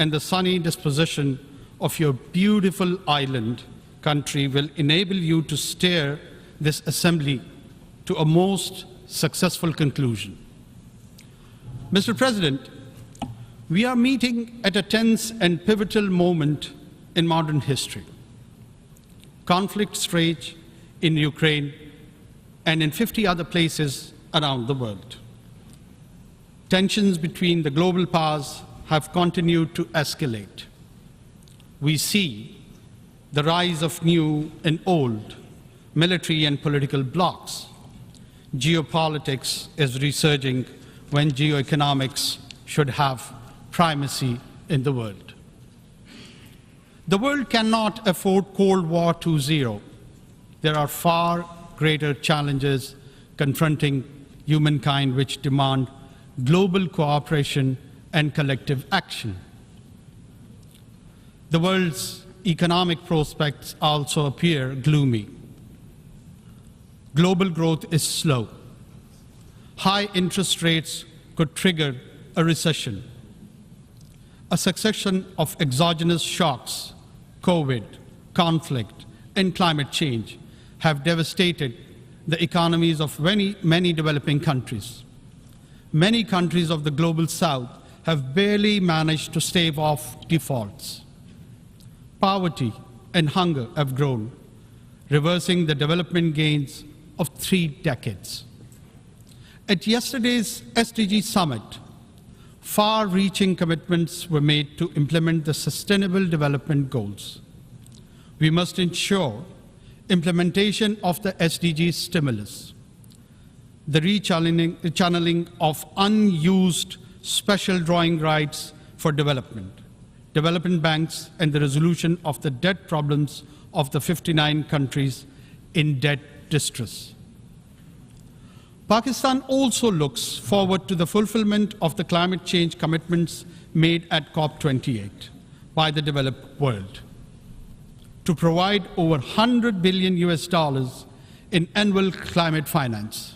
and the sunny disposition of your beautiful island country will enable you to steer this assembly to a most successful conclusion. Mr. President, we are meeting at a tense and pivotal moment in modern history. Conflicts rage in Ukraine and in 50 other places around the world. Tensions between the global powers have continued to escalate. We see the rise of new and old military and political blocs. Geopolitics is resurging when geoeconomics should have primacy in the world. The world cannot afford Cold War 2.0. There are far greater challenges confronting humankind which demand global cooperation and collective action. The world's economic prospects also appear gloomy. Global growth is slow. High interest rates could trigger a recession. A succession of exogenous shocks, COVID, conflict, and climate change have devastated the economies of many developing countries. Many countries of the global south have barely managed to stave off defaults. Poverty and hunger have grown, reversing the development gains of 3 decades. At yesterday's SDG summit, far-reaching commitments were made to implement the Sustainable Development Goals. We must ensure implementation of the SDG stimulus, the rechanneling of unused special drawing rights for development banks, and the resolution of the debt problems of the 59 countries in debt distress. Pakistan also looks forward to the fulfillment of the climate change commitments made at COP28 by the developed world to provide over $100 billion in annual climate finance,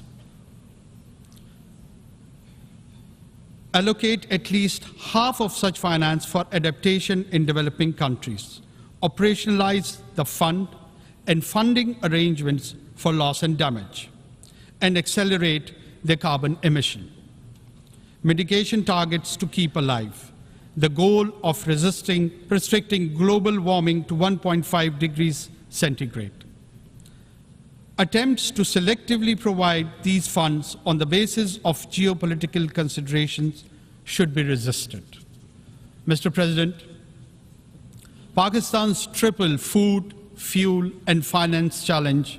allocate at least half of such finance for adaptation in developing countries, operationalize the fund and funding arrangements for loss and damage, and accelerate their carbon emission. Mitigation targets to keep alive, the goal of restricting global warming to 1.5 degrees centigrade. Attempts to selectively provide these funds on the basis of geopolitical considerations should be resisted. Mr. President, Pakistan's triple food, fuel, and finance challenge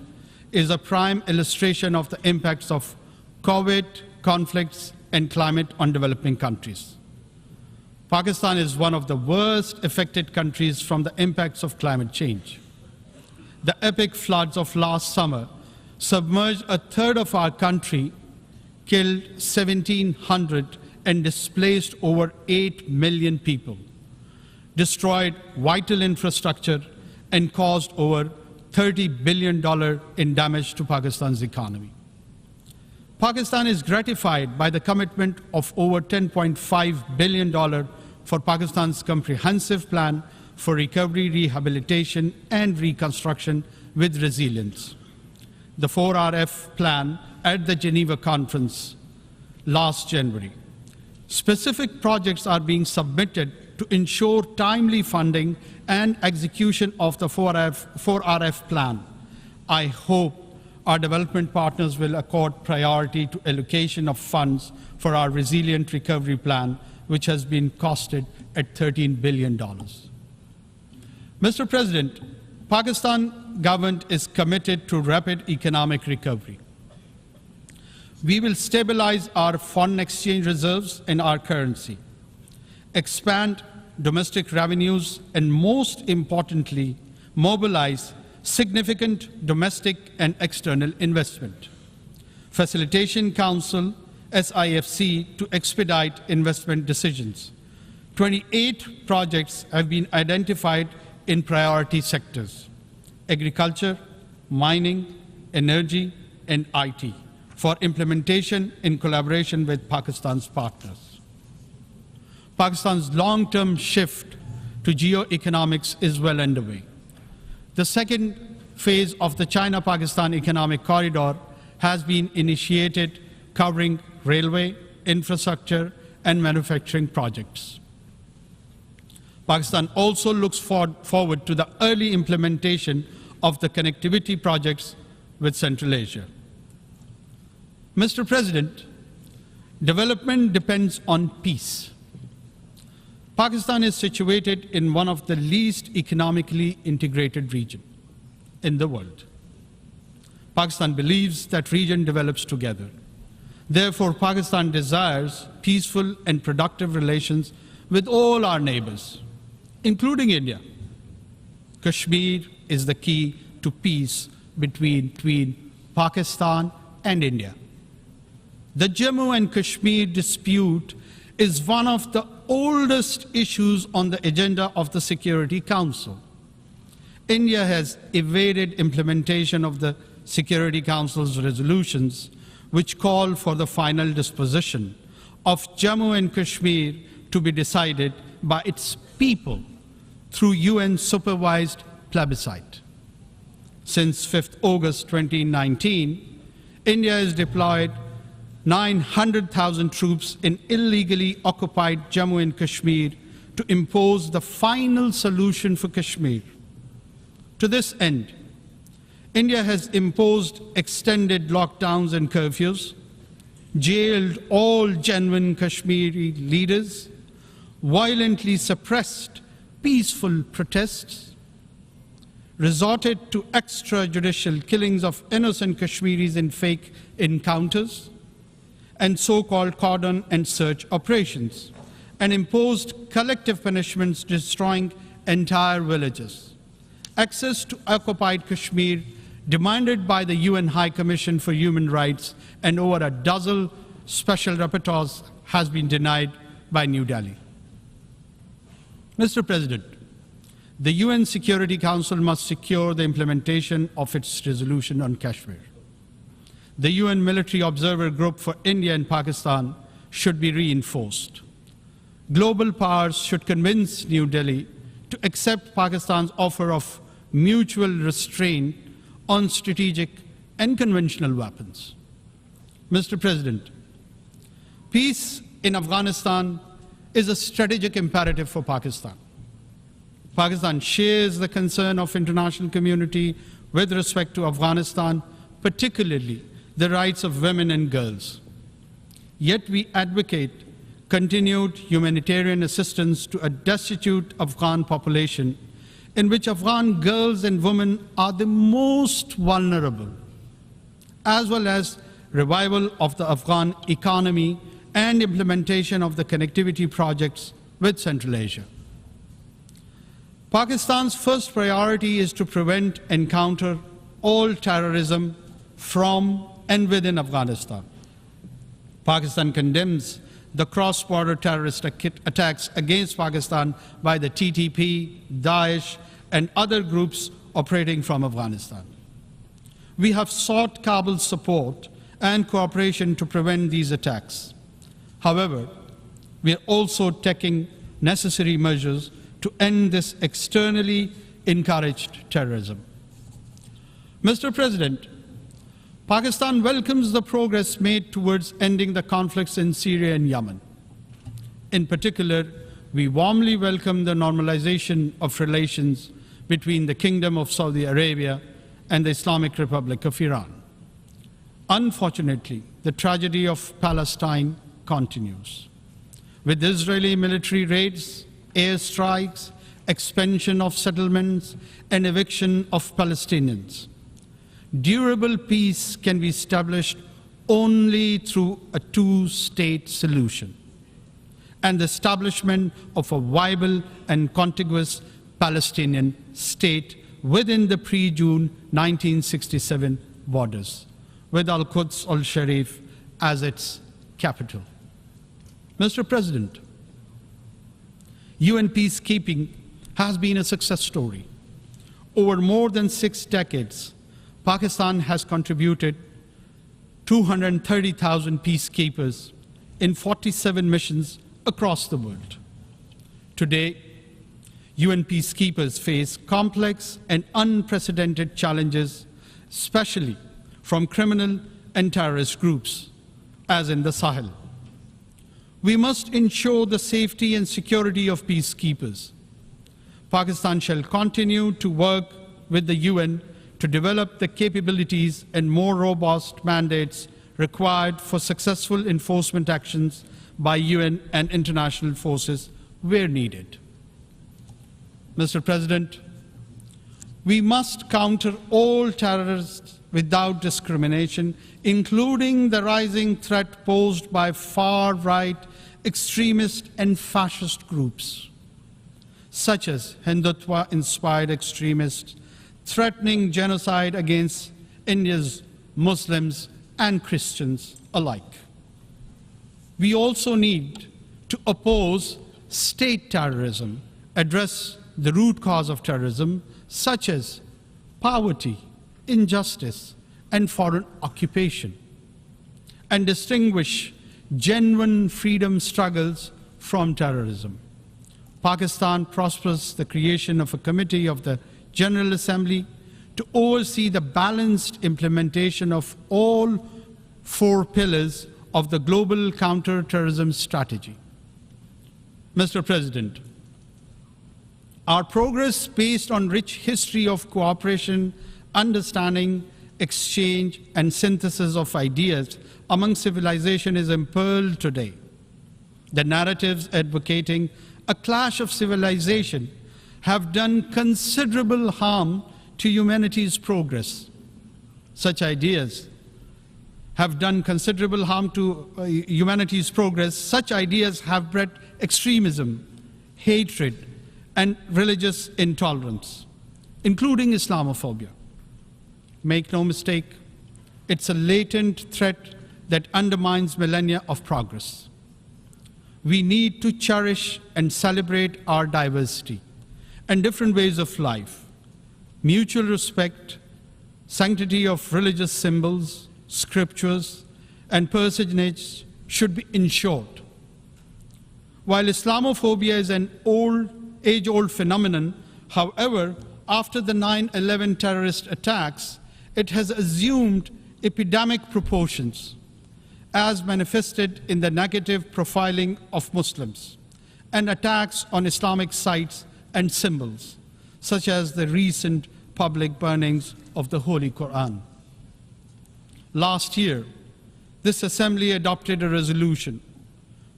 is a prime illustration of the impacts of COVID, conflicts, and climate on developing countries. Pakistan is one of the worst affected countries from the impacts of climate change. The epic floods of last summer submerged a third of our country, killed 1,700, and displaced over 8 million people, destroyed vital infrastructure, and caused over $30 billion in damage to Pakistan's economy. Pakistan is gratified by the commitment of over $10.5 billion for Pakistan's comprehensive plan for recovery, rehabilitation, and reconstruction with resilience. The 4RF plan at the Geneva conference last January. Specific projects are being submitted to ensure timely funding and execution of the 4RF plan. I hope our development partners will accord priority to allocation of funds for our resilient recovery plan, which has been costed at $13 billion. Mr. President, Pakistan government is committed to rapid economic recovery. We will stabilize our foreign exchange reserves in our currency, expand domestic revenues, and most importantly, mobilize significant domestic and external investment. Facilitation Council, SIFC, to expedite investment decisions. 28 projects have been identified in priority sectors: agriculture, mining, energy, and IT, for implementation in collaboration with Pakistan's partners. Pakistan's long-term shift to geoeconomics is well underway. The second phase of the China-Pakistan Economic Corridor has been initiated, covering railway, infrastructure, and manufacturing projects. Pakistan also looks forward to the early implementation of the connectivity projects with Central Asia. Mr. President, development depends on peace. Pakistan is situated in one of the least economically integrated regions in the world. Pakistan believes that region develops together. Therefore, Pakistan desires peaceful and productive relations with all our neighbors, including India. Kashmir is the key to peace between Pakistan and India. The Jammu and Kashmir dispute is one of the oldest issues on the agenda of the Security Council. India has evaded implementation of the Security Council's resolutions, which call for the final disposition of Jammu and Kashmir to be decided by its people through UN-supervised plebiscite. Since 5th August 2019, India has deployed 900,000 troops in illegally occupied Jammu and Kashmir to impose the final solution for Kashmir. To this end, India has imposed extended lockdowns and curfews, jailed all genuine Kashmiri leaders, violently suppressed peaceful protests, resorted to extrajudicial killings of innocent Kashmiris in fake encounters, and so-called cordon and search operations, and imposed collective punishments destroying entire villages. Access to occupied Kashmir, demanded by the UN High Commission for Human Rights and over a dozen special rapporteurs, has been denied by New Delhi. Mr. President, the UN Security Council must secure the implementation of its resolution on Kashmir. The UN Military Observer Group for India and Pakistan should be reinforced. Global powers should convince New Delhi to accept Pakistan's offer of mutual restraint on strategic and conventional weapons. Mr. President, peace in Afghanistan is a strategic imperative for Pakistan. Pakistan shares the concern of international community with respect to Afghanistan, particularly the rights of women and girls. Yet we advocate continued humanitarian assistance to a destitute Afghan population, in which Afghan girls and women are the most vulnerable, as well as revival of the Afghan economy and implementation of the connectivity projects with Central Asia. Pakistan's first priority is to prevent and counter all terrorism from and within Afghanistan. Pakistan condemns the cross-border terrorist attacks against Pakistan by the TTP, Daesh, and other groups operating from Afghanistan. We have sought Kabul's support and cooperation to prevent these attacks. However, we are also taking necessary measures to end this externally encouraged terrorism. Mr. President, Pakistan welcomes the progress made towards ending the conflicts in Syria and Yemen. In particular, we warmly welcome the normalization of relations between the Kingdom of Saudi Arabia and the Islamic Republic of Iran. Unfortunately, the tragedy of Palestine continues. With Israeli military raids, airstrikes, expansion of settlements, and eviction of Palestinians, durable peace can be established only through a two-state solution and the establishment of a viable and contiguous Palestinian state within the pre-June 1967 borders, with Al-Quds al-Sharif as its capital. Mr. President, UN peacekeeping has been a success story. Over more than 6 decades, Pakistan has contributed 230,000 peacekeepers in 47 missions across the world. Today, UN peacekeepers face complex and unprecedented challenges, especially from criminal and terrorist groups, as in the Sahel. We must ensure the safety and security of peacekeepers. Pakistan shall continue to work with the UN to develop the capabilities and more robust mandates required for successful enforcement actions by UN and international forces where needed. Mr. President, we must counter all terrorists without discrimination, including the rising threat posed by far-right extremist and fascist groups, such as Hindutva-inspired extremists threatening genocide against India's Muslims and Christians alike. We also need to oppose state terrorism, address the root cause of terrorism, such as poverty, injustice, and foreign occupation, and distinguish genuine freedom struggles from terrorism. Pakistan prospers the creation of a committee of the General Assembly to oversee the balanced implementation of all 4 pillars of the global counter-terrorism strategy. Mr. President, our progress based on rich history of cooperation, understanding, exchange, and synthesis of ideas among civilization is impearled today. The narratives advocating a clash of civilization have done considerable harm to humanity's progress. Such ideas have done considerable harm to humanity's progress. Such ideas have bred extremism, hatred, and religious intolerance, including Islamophobia. Make no mistake, it's a latent threat that undermines millennia of progress. We need to cherish and celebrate our diversity and different ways of life. Mutual respect, sanctity of religious symbols, scriptures, and personage should be ensured. While Islamophobia is an age-old phenomenon, however, after the 9/11 terrorist attacks, it has assumed epidemic proportions, as manifested in the negative profiling of Muslims and attacks on Islamic sites and symbols, such as the recent public burnings of the Holy Quran. Last year, this Assembly adopted a resolution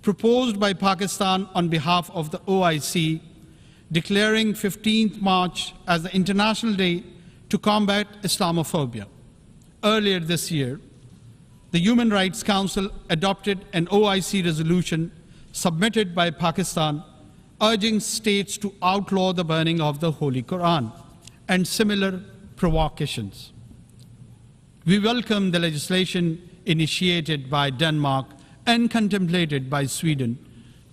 proposed by Pakistan on behalf of the OIC, declaring 15th March as the International Day to combat Islamophobia. Earlier this year, the Human Rights Council adopted an OIC resolution submitted by Pakistan urging states to outlaw the burning of the Holy Quran and similar provocations. We welcome the legislation initiated by Denmark and contemplated by Sweden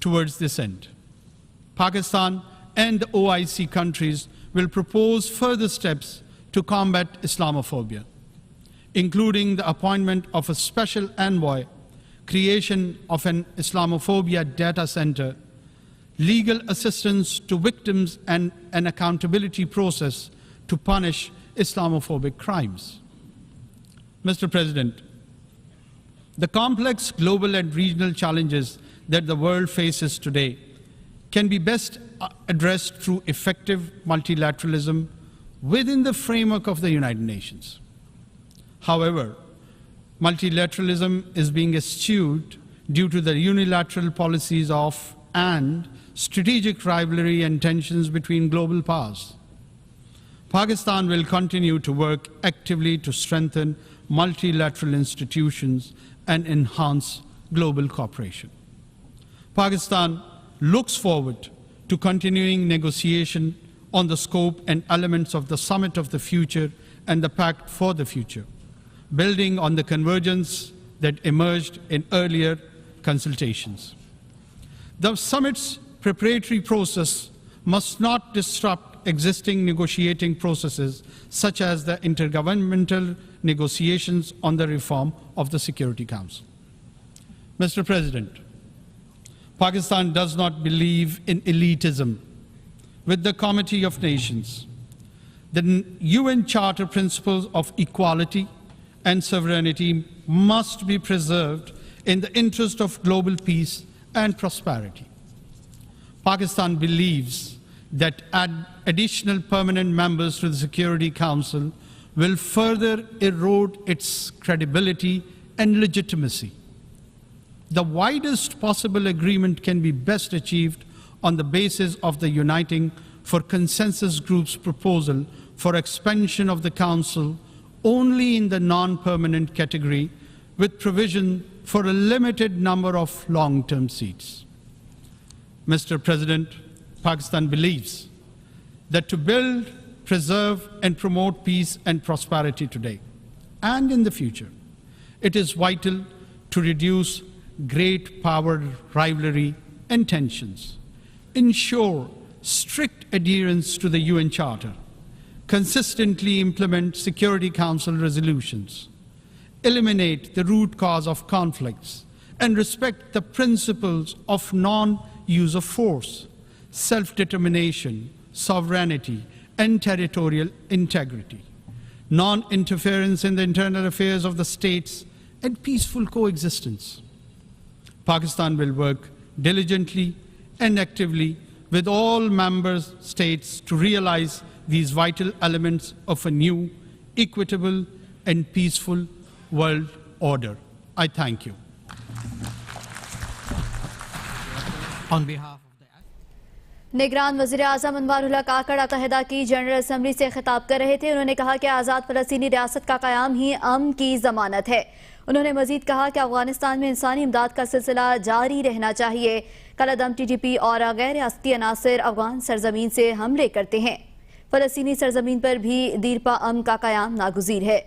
towards this end. Pakistan and the OIC countries will propose further steps to combat Islamophobia, including the appointment of a special envoy, creation of an Islamophobia data center, legal assistance to victims, and an accountability process to punish Islamophobic crimes. Mr. President, the complex global and regional challenges that the world faces today can be best addressed through effective multilateralism within the framework of the United Nations. However, multilateralism is being eschewed due to the unilateral policies of and strategic rivalry and tensions between global powers. Pakistan will continue to work actively to strengthen multilateral institutions and enhance global cooperation. Pakistan looks forward to continuing negotiation on the scope and elements of the Summit of the Future and the Pact for the Future, building on the convergence that emerged in earlier consultations. The summit's preparatory process must not disrupt existing negotiating processes, such as the intergovernmental negotiations on the reform of the Security Council. Mr. President, Pakistan does not believe in elitism. With the Committee of Nations, the UN Charter principles of equality and sovereignty must be preserved in the interest of global peace and prosperity. Pakistan believes that additional permanent members to the Security Council will further erode its credibility and legitimacy. The widest possible agreement can be best achieved on the basis of the Uniting for Consensus Group's proposal for expansion of the Council only in the non-permanent category, with provision for a limited number of long-term seats. Mr. President, Pakistan believes that to build, preserve, and promote peace and prosperity today and in the future, it is vital to reduce great power rivalry and tensions, ensure strict adherence to the UN Charter, consistently implement Security Council resolutions, eliminate the root cause of conflicts, and respect the principles of non-use of force, self-determination, sovereignty, and territorial integrity, non-interference in the internal affairs of the states, and peaceful coexistence. Pakistan will work diligently and actively with all member states to realize these vital elements of a new, equitable, and peaceful world order. I thank you. On behalf of the निगरान वज़ीर आज़म अनवारुल काकड़ अतहदा की general assembly से खिताब कर रहे थे। उन्होंने कहा कि आज़ाद फ़लस्तीनी रियासत का क़याम ही अमन की ज़मानत है। उन्होंने मज़ीद कहा कि अफ़गानिस्तान में इंसानी इमदाद का सिलसिला जारी रहना चाहिए। कलअदम TTP और गैर रियासती अनासर अफ़गान सरजमीन से हमले करते हैं। फ़लस्तीनी सरजमीन पर भी दीरपा अमन का क़याम नागुज़ीर है।